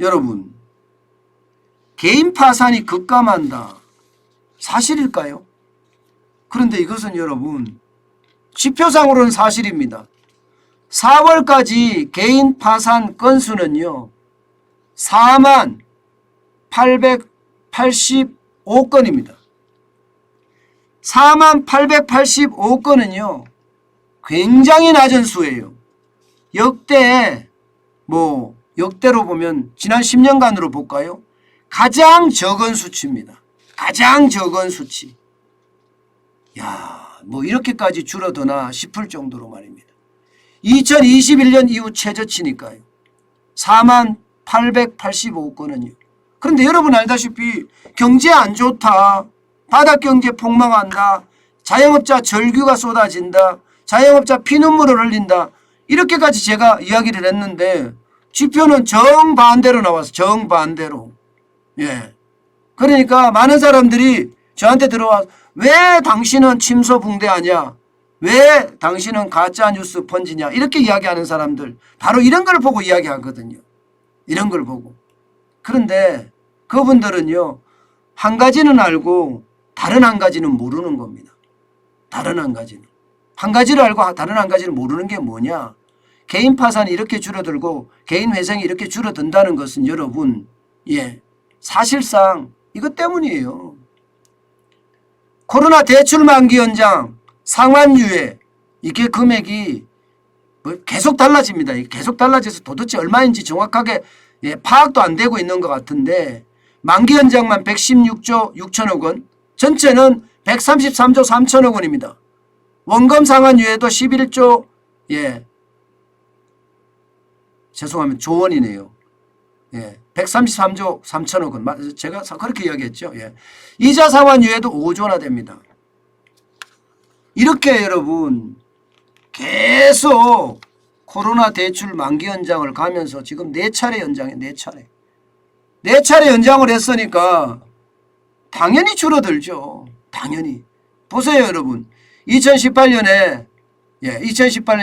여러분, 개인 파산이 급감한다. 사실일까요? 그런데 이것은 여러분 지표상으로는 사실입니다. 4월까지 개인 파산 건수는요 4만 885건입니다. 4만 885건은요 굉장히 낮은 수예요. 역대로 보면 지난 10년간으로 볼까요? 가장 적은 수치입니다. 가장 적은 수치. 이렇게까지 줄어드나 싶을 정도로 말입니다. 2021년 이후 최저치니까요. 4만 885건은요. 그런데 여러분 알다시피 경제 안 좋다. 바닥경제 폭망한다. 자영업자 절규가 쏟아진다. 자영업자 피눈물을 흘린다. 이렇게까지 제가 이야기를 했는데 지표는 정반대로 나와서 정반대로. 그러니까 많은 사람들이 저한테 들어와서 왜 당신은 침소붕대하냐? 왜 당신은 가짜뉴스 펀지냐? 이렇게 이야기하는 사람들 바로 이런 걸 보고 이야기하거든요. 이런 걸 보고. 그런데 그분들은요. 한 가지는 알고 다른 한 가지는 모르는 겁니다. 다른 한 가지는. 한 가지를 알고 다른 한 가지를 모르는 게 뭐냐? 개인 파산이 이렇게 줄어들고 개인 회생이 이렇게 줄어든다는 것은 여러분 사실상 이것 때문이에요. 코로나 대출 만기 연장, 상환유예 이게 금액이 계속 달라집니다. 계속 달라져서 도대체 얼마인지 정확하게 파악도 안 되고 있는 것 같은데 만기 연장만 116조 6천억 원, 전체는 133조 3천억 원입니다. 원금 상환유예도 11조 죄송합니다. 조원이네요. 133조 3천억 원. 제가 그렇게 이야기했죠. 이자 상환유예도 5조나 됩니다. 이렇게 여러분 계속 코로나 대출 만기 연장을 가면서 지금 4차례 연장해. 4차례. 4차례 연장을 했으니까 당연히 줄어들죠. 당연히. 보세요 여러분. 2018년에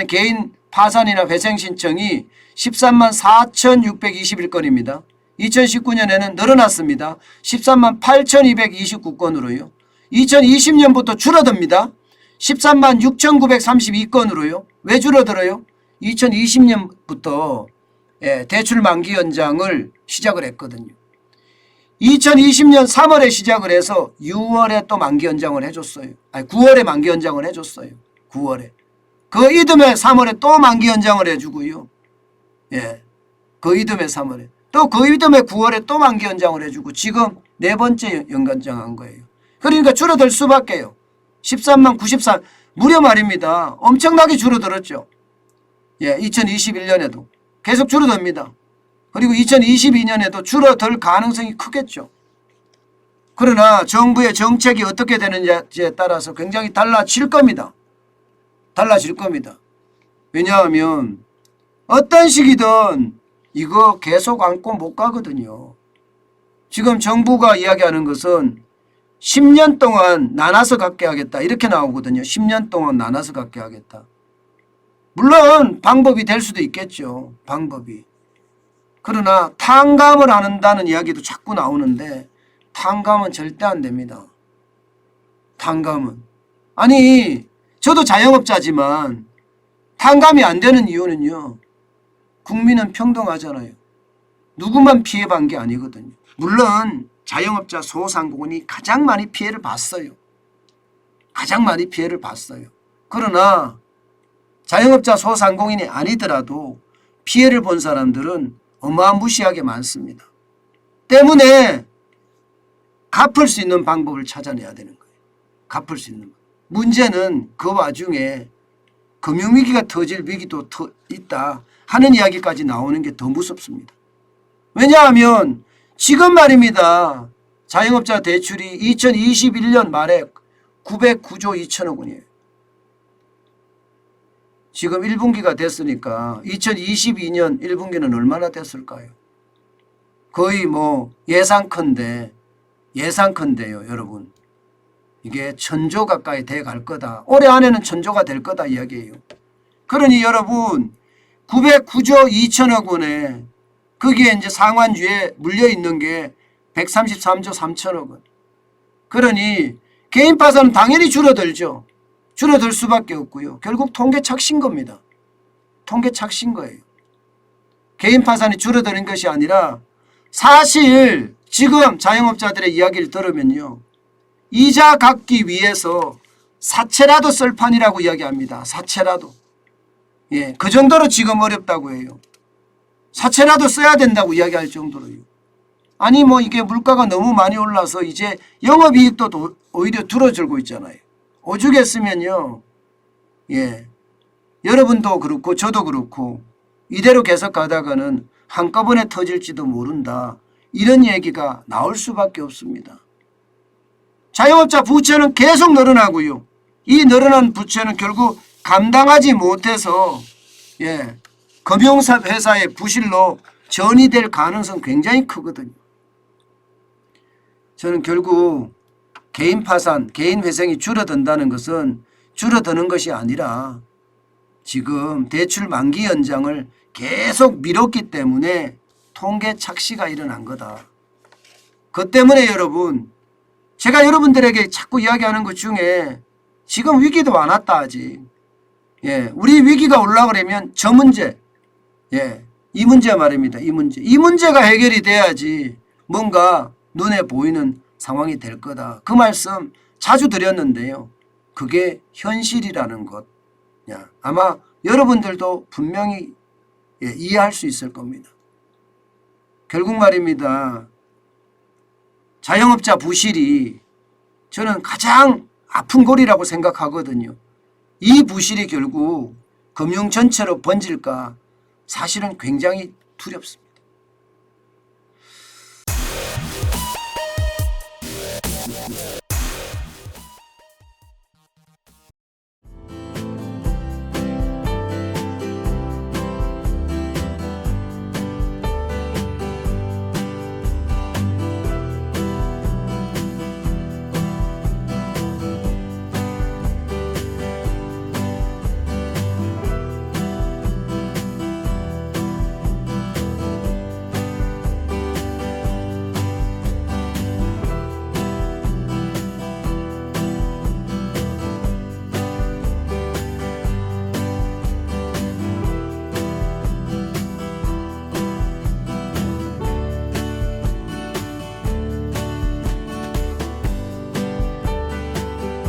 개인 파산이나 회생 신청이 13만 4,621건입니다. 2019년에는 늘어났습니다. 13만 8,229건으로요. 2020년부터 줄어듭니다. 13만 6,932건으로요. 왜 줄어들어요? 2020년부터 대출 만기 연장을 시작을 했거든요. 2020년 3월에 시작을 해서 6월에 또 만기 연장을 해줬어요. 9월에 만기 연장을 해줬어요. 9월에. 그 이듬해 3월에 또 만기 연장을 해주고요. 그 이듬해 3월에. 또 그 이듬해 9월에 또 만기 연장을 해주고 지금 4번째 연장한 거예요. 그러니까 줄어들 수밖에요. 13만 94 무려 말입니다. 엄청나게 줄어들었죠. 2021년에도 계속 줄어듭니다. 그리고 2022년에도 줄어들 가능성이 크겠죠. 그러나 정부의 정책이 어떻게 되느냐에 따라서 굉장히 달라질 겁니다. 달라질 겁니다. 왜냐하면 어떤 시기든 이거 계속 안고 못 가거든요. 지금 정부가 이야기하는 것은 10년 동안 나눠서 갖게 하겠다 이렇게 나오거든요. 10년 동안 나눠서 갖게 하겠다. 물론 방법이 될 수도 있겠죠. 방법이. 그러나 탕감을 한다는 이야기도 자꾸 나오는데 탕감은 절대 안 됩니다. 탕감은. 아니 저도 자영업자지만 탕감이 안 되는 이유는요. 국민은 평등하잖아요. 누구만 피해본 게 아니거든요. 물론 자영업자 소상공인이 가장 많이 피해를 봤어요. 가장 많이 피해를 봤어요. 그러나 자영업자 소상공인이 아니더라도 피해를 본 사람들은 어마무시하게 많습니다. 때문에 갚을 수 있는 방법을 찾아내야 되는 거예요. 갚을 수 있는 방법. 문제는 그 와중에 금융위기가 터질 위기도 있다 하는 이야기까지 나오는 게 더 무섭습니다. 왜냐하면 지금 말입니다. 자영업자 대출이 2021년 말에 909조 2천억 원이에요. 지금 1분기가 됐으니까 2022년 1분기는 얼마나 됐을까요? 거의 예상컨대요 여러분. 이게 1,000조 가까이 돼 갈 거다. 올해 안에는 1,000조가 될 거다 이야기예요. 그러니 여러분 909조 2천억 원에 거기에 이제 상환주에 물려 있는 게 133조 3천억 원. 그러니 개인 파산은 당연히 줄어들죠. 줄어들 수밖에 없고요. 결국 통계 착신 겁니다. 통계 착신 거예요. 개인 파산이 줄어드는 것이 아니라 사실 지금 자영업자들의 이야기를 들으면요. 이자 갚기 위해서 사채라도 쓸 판이라고 이야기합니다. 사채라도. 예, 그 정도로 지금 어렵다고 해요. 사채라도 써야 된다고 이야기할 정도로요. 아니 뭐 이게 물가가 너무 많이 올라서 이제 영업이익도 오히려 줄어들고 있잖아요. 오죽했으면요. 예, 여러분도 그렇고 저도 그렇고 이대로 계속 가다가는 한꺼번에 터질지도 모른다. 이런 얘기가 나올 수밖에 없습니다. 자영업자 부채는 계속 늘어나고요. 이 늘어난 부채는 결국 감당하지 못해서 예, 금융회사의 부실로 전이될 가능성 굉장히 크거든요. 저는 결국 개인 파산, 개인 회생이 줄어든다는 것은 줄어드는 것이 아니라 지금 대출 만기 연장을 계속 미뤘기 때문에 통계 착시가 일어난 거다. 그 때문에 여러분, 제가 여러분들에게 자꾸 이야기하는 것 중에 지금 위기도 안 왔다 아직. 예, 우리 위기가 올라가려면 저 문제, 예, 이 문제 말입니다. 이 문제가 해결이 돼야지 뭔가 눈에 보이는 상황이 될 거다. 그 말씀 자주 드렸는데요. 그게 현실이라는 것. 아마 여러분들도 분명히 예, 이해할 수 있을 겁니다. 결국 말입니다. 자영업자 부실이 저는 가장 아픈 골이라고 생각하거든요. 이 부실이 결국 금융 전체로 번질까 사실은 굉장히 두렵습니다.